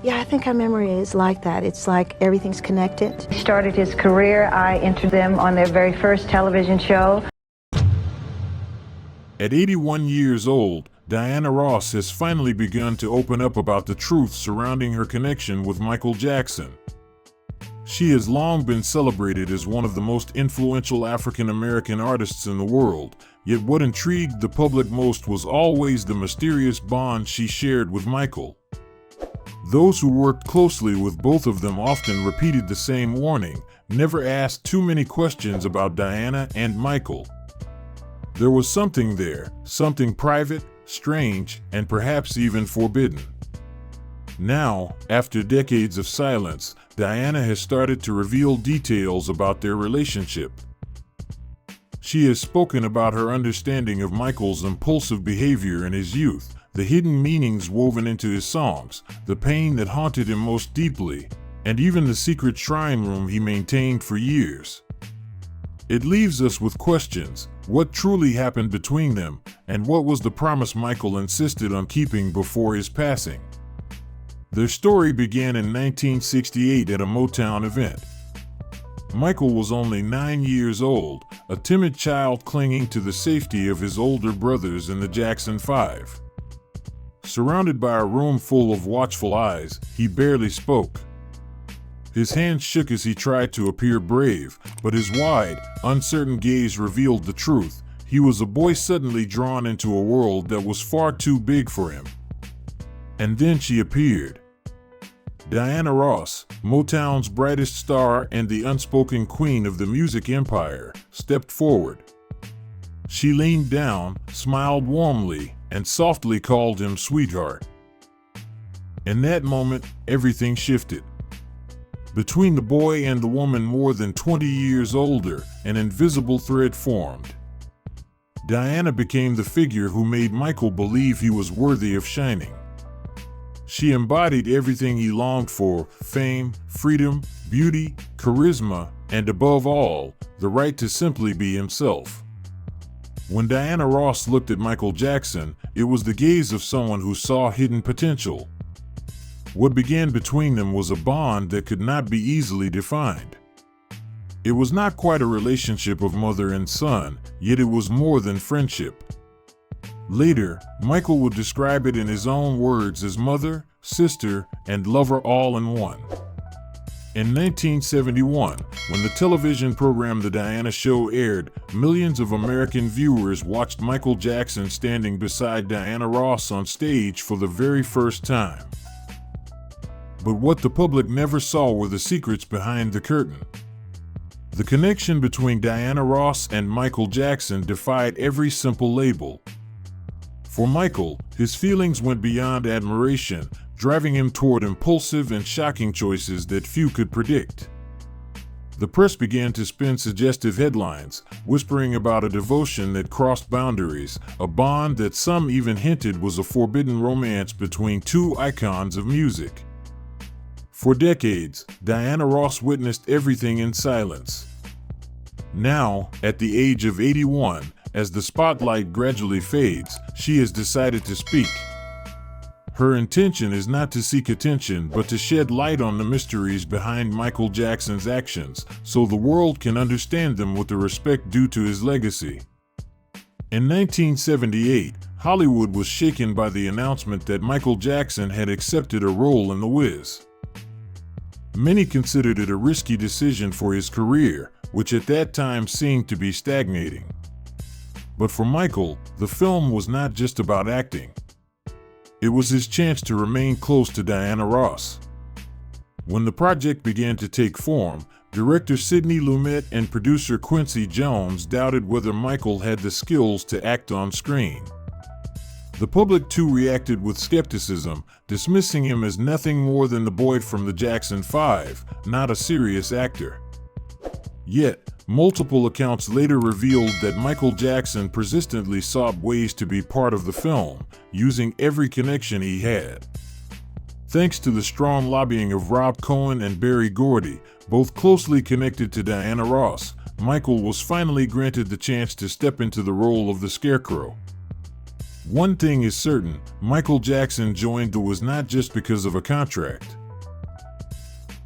Yeah, I think our memory is like that. It's like everything's connected. He started his career. I entered them on their very first television show. At 81 years old, Diana Ross has finally begun to open up about the truth surrounding her connection with Michael Jackson. She has long been celebrated as one of the most influential African-American artists in the world, yet what intrigued the public most was always the mysterious bond she shared with Michael. Those who worked closely with both of them often repeated the same warning: never ask too many questions about Diana and Michael. There was something there, something private, strange, and perhaps even forbidden. Now, after decades of silence, Diana has started to reveal details about their relationship. She has spoken about her understanding of Michael's impulsive behavior in his youth, the hidden meanings woven into his songs, the pain that haunted him most deeply, and even the secret shrine room he maintained for years. It leaves us with questions: what truly happened between them, and what was the promise Michael insisted on keeping before his passing? Their story began in 1968 at a Motown event. Michael was only 9 years old, a timid child clinging to the safety of his older brothers in the Jackson 5. Surrounded by a room full of watchful eyes, he barely spoke. His hands shook as he tried to appear brave, but his wide, uncertain gaze revealed the truth. He was a boy suddenly drawn into a world that was far too big for him. And then she appeared. Diana Ross, Motown's brightest star and the unspoken queen of the music empire, stepped forward. She leaned down, smiled warmly, and softly called him sweetheart. In that moment, everything shifted. Between the boy and the woman more than 20 years older, an invisible thread formed. Diana became the figure who made Michael believe he was worthy of shining. She embodied everything he longed for: fame, freedom, beauty, charisma, and above all, the right to simply be himself. When Diana Ross looked at Michael Jackson, it was the gaze of someone who saw hidden potential. What began between them was a bond that could not be easily defined. It was not quite a relationship of mother and son, yet it was more than friendship. Later, Michael would describe it in his own words as mother, sister, and lover all in one. In 1971, when the television program The Diana Show aired, millions of American viewers watched Michael Jackson standing beside Diana Ross on stage for the very first time. But what the public never saw were the secrets behind the curtain. The connection between Diana Ross and Michael Jackson defied every simple label. For Michael, his feelings went beyond admiration, driving him toward impulsive and shocking choices that few could predict. The press began to spin suggestive headlines, whispering about a devotion that crossed boundaries, a bond that some even hinted was a forbidden romance between two icons of music. For decades, Diana Ross witnessed everything in silence. Now, at the age of 81, as the spotlight gradually fades, she has decided to speak. Her intention is not to seek attention, but to shed light on the mysteries behind Michael Jackson's actions, so the world can understand them with the respect due to his legacy. In 1978, Hollywood was shaken by the announcement that Michael Jackson had accepted a role in The Wiz. Many considered it a risky decision for his career, which at that time seemed to be stagnating. But for Michael, the film was not just about acting. It was his chance to remain close to Diana Ross. When the project began to take form, director Sidney Lumet and producer Quincy Jones doubted whether Michael had the skills to act on screen. The public too reacted with skepticism, dismissing him as nothing more than the boy from the Jackson 5, not a serious actor. Yet, multiple accounts later revealed that Michael Jackson persistently sought ways to be part of the film, using every connection he had. Thanks to the strong lobbying of Rob Cohen and Berry Gordy, both closely connected to Diana Ross, Michael was finally granted the chance to step into the role of the Scarecrow. One thing is certain, Michael Jackson joined the was not just because of a contract.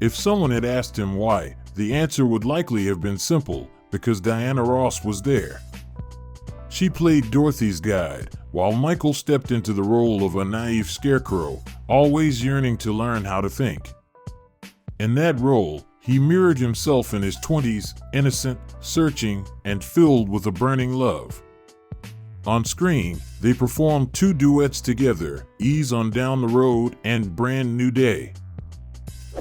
If someone had asked him why, the answer would likely have been simple, because Diana Ross was there. She played Dorothy's guide, while Michael stepped into the role of a naive scarecrow, always yearning to learn how to think. In that role, he mirrored himself in his 20s, innocent, searching, and filled with a burning love. On screen, they performed two duets together, Ease on Down the Road and Brand New Day.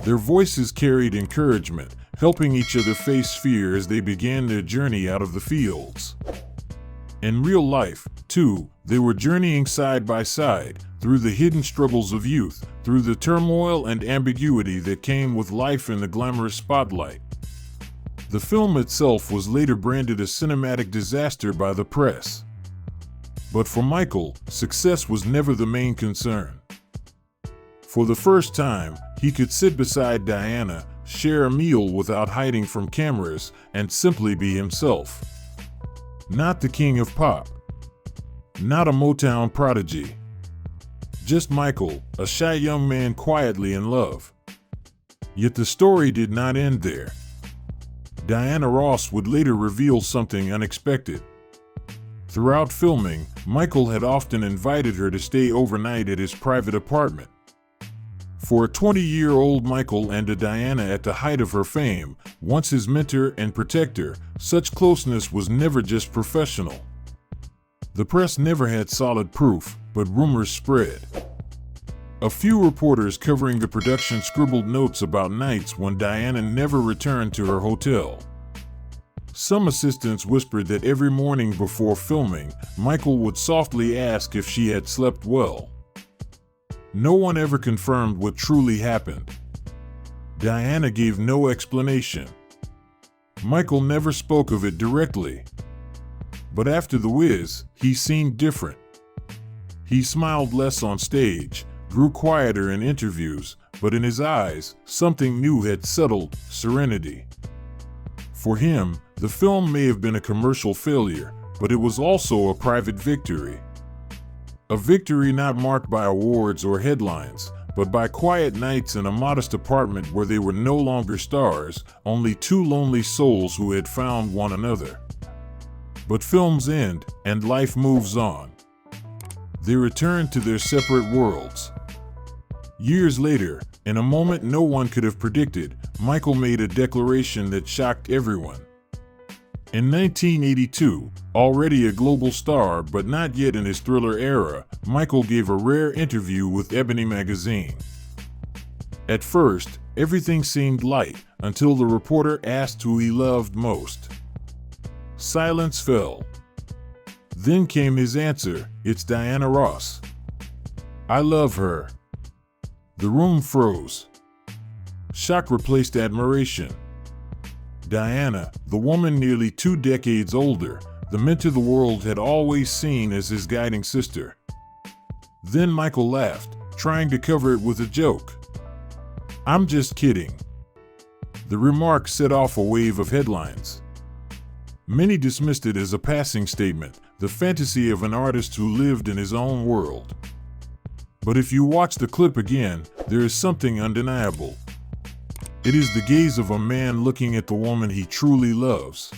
Their voices carried encouragement, helping each other face fear as they began their journey out of the fields. In real life, too, they were journeying side by side, through the hidden struggles of youth, through the turmoil and ambiguity that came with life in the glamorous spotlight. The film itself was later branded a cinematic disaster by the press. But for Michael, success was never the main concern. For the first time, he could sit beside Diana, share a meal without hiding from cameras, and simply be himself. Not the king of pop. Not a Motown prodigy. Just Michael, a shy young man quietly in love. Yet the story did not end there. Diana Ross would later reveal something unexpected. Throughout filming, Michael had often invited her to stay overnight at his private apartment. For a 20-year-old Michael and a Diana at the height of her fame, once his mentor and protector, such closeness was never just professional. The press never had solid proof, but rumors spread. A few reporters covering the production scribbled notes about nights when Diana never returned to her hotel. Some assistants whispered that every morning before filming, Michael would softly ask if she had slept well. No one ever confirmed what truly happened. Diana gave no explanation. Michael never spoke of it directly. But after The Wiz, he seemed different. He smiled less on stage, grew quieter in interviews, but in his eyes, something new had settled, serenity. For him, the film may have been a commercial failure, but it was also a private victory. A victory not marked by awards or headlines, but by quiet nights in a modest apartment where they were no longer stars, only two lonely souls who had found one another. But films end, and life moves on. They return to their separate worlds. Years later, in a moment no one could have predicted, Michael made a declaration that shocked everyone. In 1982, already a global star but not yet in his Thriller era, Michael gave a rare interview with Ebony magazine. At first, everything seemed light until the reporter asked who he loved most. Silence fell. Then came his answer, "It's Diana Ross. I love her." The room froze. Shock replaced admiration. Diana, the woman nearly 2 decades older, the mentor the world had always seen as his guiding sister. Then Michael laughed, trying to cover it with a joke. "I'm just kidding." The remark set off a wave of headlines. Many dismissed it as a passing statement, the fantasy of an artist who lived in his own world. But if you watch the clip again, there is something undeniable. It is the gaze of a man looking at the woman he truly loves.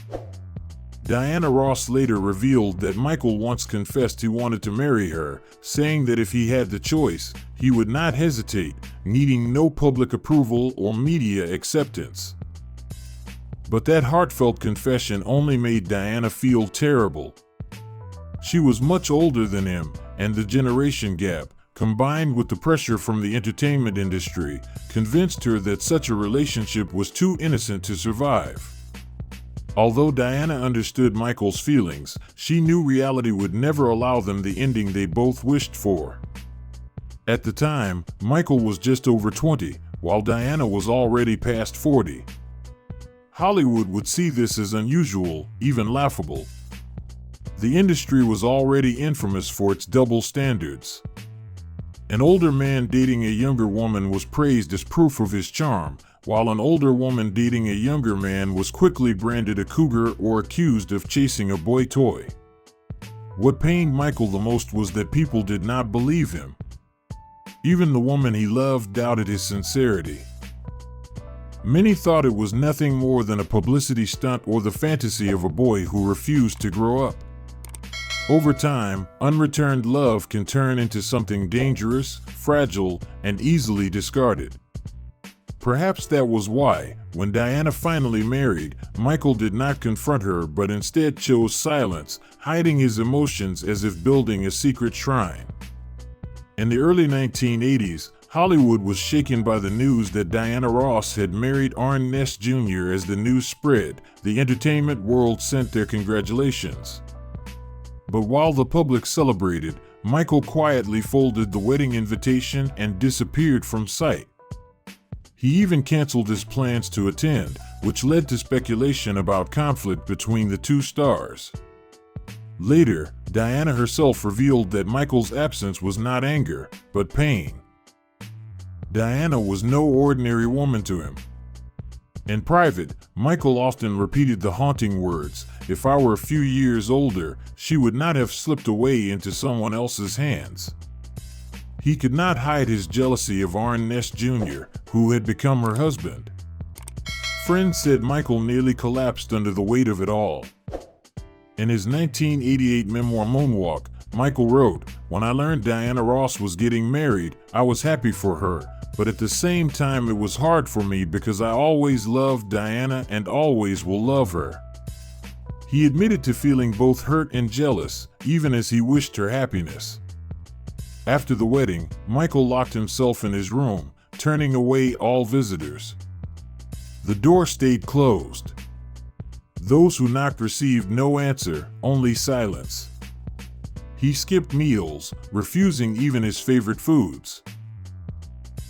Diana Ross later revealed that Michael once confessed he wanted to marry her, saying that if he had the choice, he would not hesitate, needing no public approval or media acceptance. But that heartfelt confession only made Diana feel terrible. She was much older than him, and the generation gap, combined with the pressure from the entertainment industry, convinced her that such a relationship was too innocent to survive. Although Diana understood Michael's feelings, she knew reality would never allow them the ending they both wished for. At the time, Michael was just over 20, while Diana was already past 40. Hollywood would see this as unusual, even laughable. The industry was already infamous for its double standards. An older man dating a younger woman was praised as proof of his charm, while an older woman dating a younger man was quickly branded a cougar or accused of chasing a boy toy. What pained Michael the most was that people did not believe him. Even the woman he loved doubted his sincerity. Many thought it was nothing more than a publicity stunt or the fantasy of a boy who refused to grow up. Over time, unreturned love can turn into something dangerous, fragile, and easily discarded. Perhaps that was why, when Diana finally married, Michael did not confront her but instead chose silence, hiding his emotions as if building a secret shrine. In the early 1980s, Hollywood was shaken by the news that Diana Ross had married Arn Ness Jr. As the news spread, the entertainment world sent their congratulations. But while the public celebrated, Michael quietly folded the wedding invitation and disappeared from sight. He even canceled his plans to attend, which led to speculation about conflict between the two stars. Later, Diana herself revealed that Michael's absence was not anger, but pain. Diana was no ordinary woman to him. In private, Michael often repeated the haunting words, "If I were a few years older, she would not have slipped away into someone else's hands." He could not hide his jealousy of Arn Ness Jr., who had become her husband. Friends said Michael nearly collapsed under the weight of it all. In his 1988 memoir Moonwalk, Michael wrote, "When I learned Diana Ross was getting married, I was happy for her, but at the same time it was hard for me because I always loved Diana and always will love her." He admitted to feeling both hurt and jealous, even as he wished her happiness. After the wedding, Michael locked himself in his room, turning away all visitors. The door stayed closed. Those who knocked received no answer, only silence. He skipped meals, refusing even his favorite foods.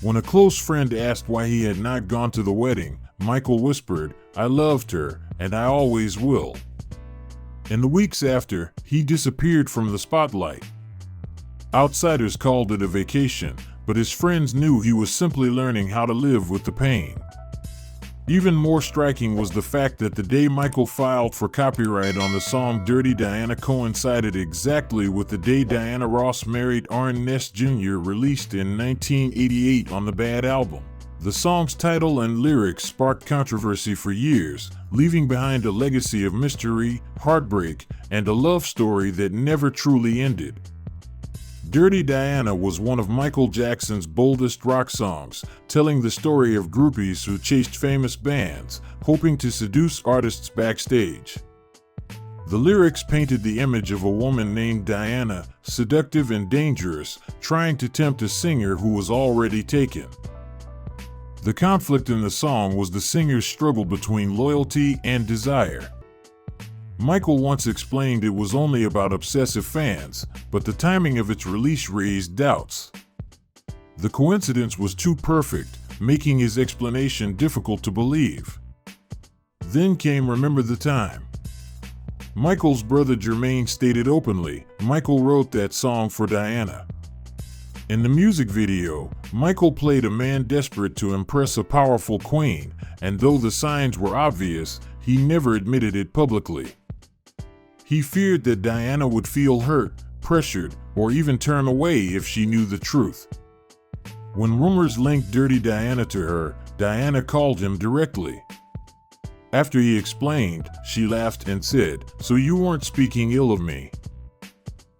When a close friend asked why he had not gone to the wedding, Michael whispered, "I loved her, and I always will." In the weeks after, he disappeared from the spotlight. Outsiders called it a vacation, but his friends knew he was simply learning how to live with the pain. Even more striking was the fact that the day Michael filed for copyright on the song Dirty Diana coincided exactly with the day Diana Ross married Arn Ness Jr., released in 1988 on the Bad album. The song's title and lyrics sparked controversy for years, leaving behind a legacy of mystery, heartbreak, and a love story that never truly ended. Dirty Diana was one of Michael Jackson's boldest rock songs, telling the story of groupies who chased famous bands, hoping to seduce artists backstage. The lyrics painted the image of a woman named Diana, seductive and dangerous, trying to tempt a singer who was already taken. The conflict in the song was the singer's struggle between loyalty and desire. Michael once explained it was only about obsessive fans, but the timing of its release raised doubts. The coincidence was too perfect, making his explanation difficult to believe. Then came Remember the Time. Michael's brother Jermaine stated openly, Michael wrote that song for Diana. In the music video, Michael played a man desperate to impress a powerful queen, and though the signs were obvious, he never admitted it publicly. He feared that Diana would feel hurt, pressured, or even turn away if she knew the truth. When rumors linked Dirty Diana to her, Diana called him directly. After he explained, she laughed and said, "So you weren't speaking ill of me?"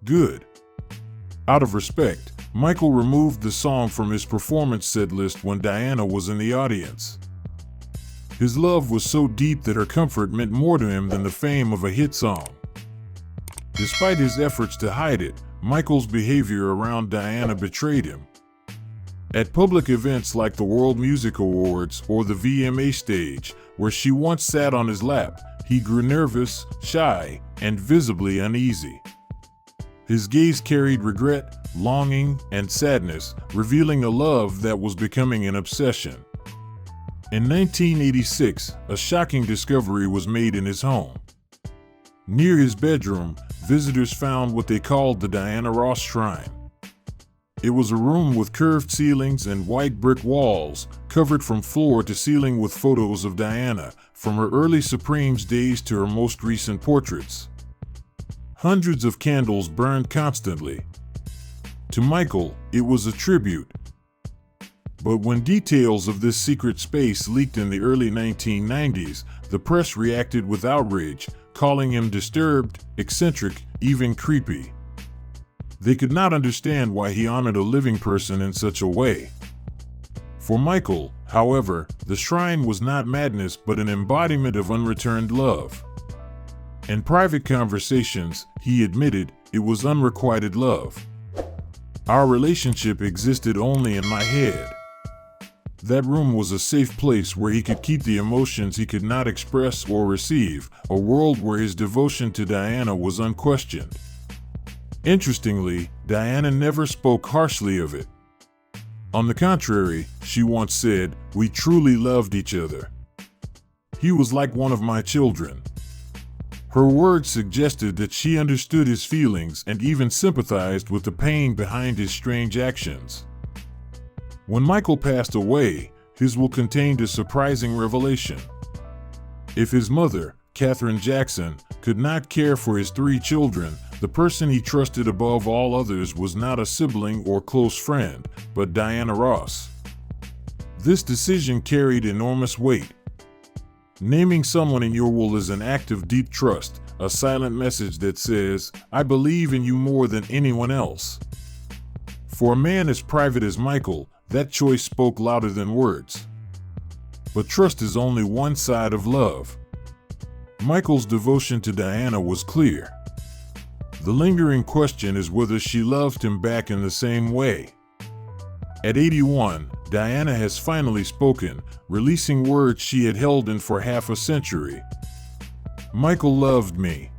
Good. Out of respect, Michael removed the song from his performance set list when Diana was in the audience. His love was so deep that her comfort meant more to him than the fame of a hit song. Despite his efforts to hide it, Michael's behavior around Diana betrayed him. At public events like the World Music Awards or the VMA stage, where she once sat on his lap, he grew nervous, shy, and visibly uneasy. His gaze carried regret, longing, and sadness, revealing a love that was becoming an obsession. In 1986, a shocking discovery was made in his home. Near his bedroom, visitors found what they called the Diana Ross Shrine. It was a room with curved ceilings and white brick walls, covered from floor to ceiling with photos of Diana, from her early Supremes days to her most recent portraits. Hundreds of candles burned constantly. To Michael, it was a tribute. But when details of this secret space leaked in the early 1990s, the press reacted with outrage, calling him disturbed, eccentric, even creepy. They could not understand why he honored a living person in such a way. For Michael, however, the shrine was not madness but an embodiment of unreturned love. In private conversations, he admitted it was unrequited love. Our relationship existed only in my head. That room was a safe place where he could keep the emotions he could not express or receive, a world where his devotion to Diana was unquestioned. Interestingly, Diana never spoke harshly of it. On the contrary, she once said, "We truly loved each other. He was like one of my children." Her words suggested that she understood his feelings and even sympathized with the pain behind his strange actions. When Michael passed away, his will contained a surprising revelation. If his mother, Katherine Jackson, could not care for his 3 children, the person he trusted above all others was not a sibling or close friend, but Diana Ross. This decision carried enormous weight. Naming someone in your will is an act of deep trust, a silent message that says, "I believe in you more than anyone else." For a man as private as Michael, that choice spoke louder than words. But trust is only one side of love. Michael's devotion to Diana was clear. The lingering question is whether she loved him back in the same way. At 81, Diana has finally spoken, releasing words she had held in for half a century. "Michael loved me.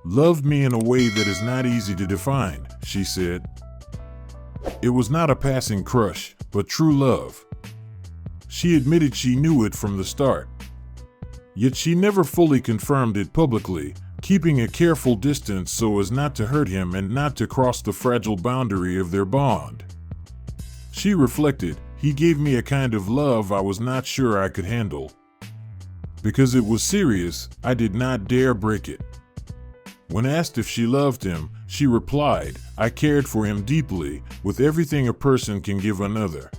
Loved me in a way that is not easy to define," she said. It was not a passing crush, but true love. She admitted she knew it from the start. Yet she never fully confirmed it publicly, keeping a careful distance so as not to hurt him and not to cross the fragile boundary of their bond. She reflected, "He gave me a kind of love I was not sure I could handle. Because it was serious, I did not dare break it." When asked if she loved him, she replied, "I cared for him deeply, with everything a person can give another.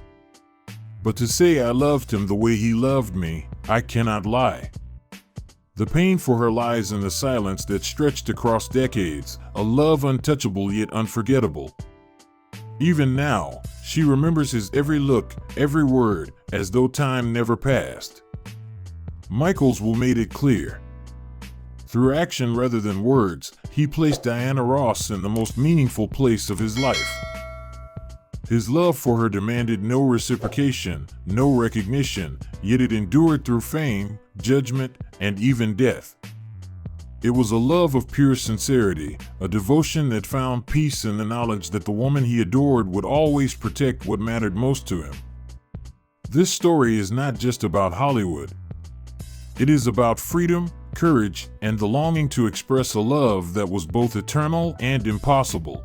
But to say I loved him the way he loved me, I cannot lie." The pain for her lies in the silence that stretched across decades, a love untouchable yet unforgettable. Even now, she remembers his every look, every word, as though time never passed. Michael's will made it clear. Through action rather than words, he placed Diana Ross in the most meaningful place of his life. His love for her demanded no reciprocation, no recognition, yet it endured through fame, judgment, and even death. It was a love of pure sincerity, a devotion that found peace in the knowledge that the woman he adored would always protect what mattered most to him. This story is not just about Hollywood. It is about freedom, courage, and the longing to express a love that was both eternal and impossible.